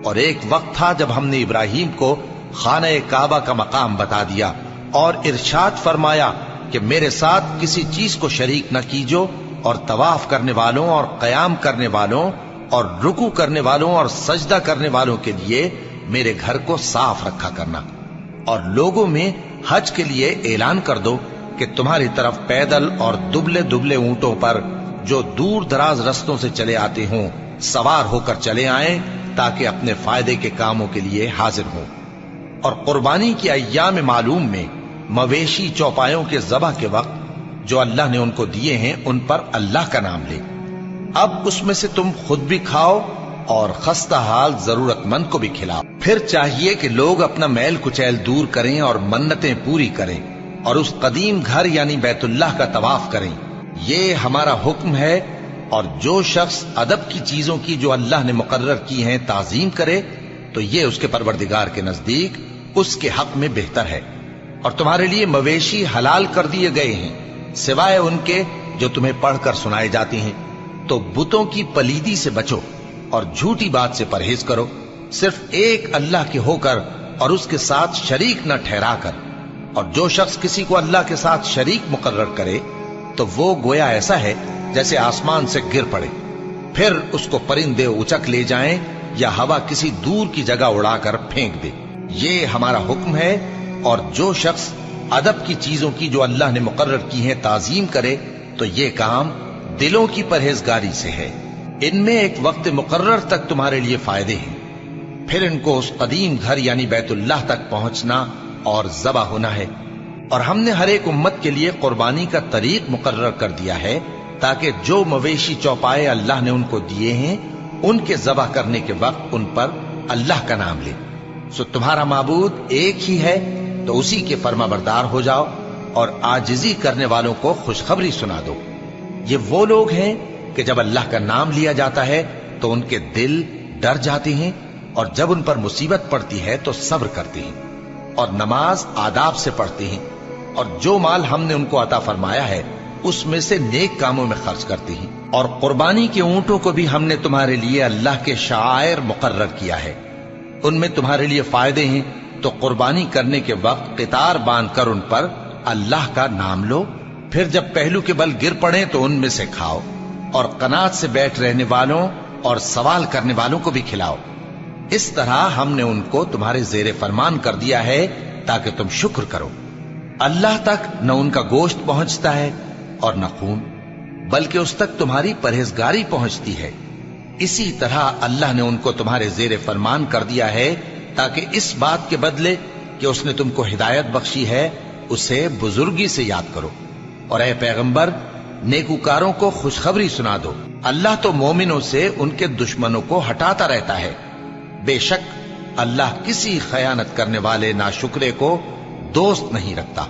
اور ایک وقت تھا جب ہم نے ابراہیم کو خانہ کعبہ کا مقام بتا دیا اور ارشاد فرمایا کہ میرے ساتھ کسی چیز کو شریک نہ کیجو، اور طواف کرنے والوں اور قیام کرنے والوں اور رکوع کرنے والوں اور سجدہ کرنے والوں کے لیے میرے گھر کو صاف رکھا کرنا، اور لوگوں میں حج کے لیے اعلان کر دو کہ تمہاری طرف پیدل اور دبلے دبلے اونٹوں پر جو دور دراز رستوں سے چلے آتے ہوں سوار ہو کر چلے آئیں، تاکہ اپنے فائدے کے کاموں کے لیے حاضر ہوں۔ اور قربانی کی ایام معلوم میں مویشی چوپایوں کے ذبح کے وقت جو اللہ نے ان کو دیے ہیں ان پر اللہ کا نام لے۔ اب اس میں سے تم خود بھی کھاؤ اور خستہ حال ضرورت مند کو بھی کھلاؤ۔ پھر چاہیے کہ لوگ اپنا میل کچیل دور کریں اور منتیں پوری کریں اور اس قدیم گھر یعنی بیت اللہ کا طواف کریں، یہ ہمارا حکم ہے۔ اور جو شخص ادب کی چیزوں کی جو اللہ نے مقرر کی ہیں تعظیم کرے تو یہ اس کے پروردگار کے نزدیک اس کے حق میں بہتر ہے۔ اور تمہارے لیے مویشی حلال کر دیے گئے ہیں سوائے ان کے جو تمہیں پڑھ کر سنائے جاتے ہیں، تو بتوں کی پلیدی سے بچو اور جھوٹی بات سے پرہیز کرو، صرف ایک اللہ کے ہو کر اور اس کے ساتھ شریک نہ ٹھہرا کر۔ اور جو شخص کسی کو اللہ کے ساتھ شریک مقرر کرے تو وہ گویا ایسا ہے جیسے آسمان سے گر پڑے، پھر اس کو پرندے اچک لے جائیں یا ہوا کسی دور کی جگہ اڑا کر پھینک دے۔ یہ ہمارا حکم ہے۔ اور جو شخص ادب کی چیزوں کی جو اللہ نے مقرر کی ہیں تعظیم کرے تو یہ کام دلوں کی پرہیزگاری سے ہے۔ ان میں ایک وقت مقرر تک تمہارے لیے فائدے ہیں، پھر ان کو اس قدیم گھر یعنی بیت اللہ تک پہنچنا اور ذبح ہونا ہے۔ اور ہم نے ہر ایک امت کے لیے قربانی کا طریق مقرر کر دیا ہے تاکہ جو مویشی چوپائے اللہ نے ان کو دیے ہیں ان کے ذبح کرنے کے وقت ان پر اللہ کا نام لے۔ سو تمہارا معبود ایک ہی ہے تو اسی کے فرما بردار ہو جاؤ اور عاجزی کرنے والوں کو خوشخبری سنا دو۔ یہ وہ لوگ ہیں کہ جب اللہ کا نام لیا جاتا ہے تو ان کے دل ڈر جاتے ہیں، اور جب ان پر مصیبت پڑتی ہے تو صبر کرتے ہیں اور نماز آداب سے پڑھتے ہیں، اور جو مال ہم نے ان کو عطا فرمایا ہے اس میں سے نیک کاموں میں خرچ کرتے ہیں۔ اور قربانی کے اونٹوں کو بھی ہم نے تمہارے لیے اللہ کے شعائر مقرر کیا ہے، ان میں تمہارے لیے فائدے ہیں، تو قربانی کرنے کے وقت قطار باندھ کر ان پر اللہ کا نام لو، پھر جب پہلو کے بل گر پڑیں تو ان میں سے کھاؤ، اور قناعت سے بیٹھ رہنے والوں اور سوال کرنے والوں کو بھی کھلاؤ۔ اس طرح ہم نے ان کو تمہارے زیر فرمان کر دیا ہے تاکہ تم شکر کرو۔ اللہ تک نہ ان کا گوشت پہنچتا ہے اور نہ خون، بلکہ اس تک تمہاری پرہیزگاری پہنچتی ہے۔ اسی طرح اللہ نے ان کو تمہارے زیر فرمان کر دیا ہے تاکہ اس بات کے بدلے کہ اس نے تم کو ہدایت بخشی ہے اسے بزرگی سے یاد کرو۔ اور اے پیغمبر، نیکوکاروں کو خوشخبری سنا دو، اللہ تو مومنوں سے ان کے دشمنوں کو ہٹاتا رہتا ہے۔ بے شک اللہ کسی خیانت کرنے والے ناشکرے کو دوست نہیں رکھتا۔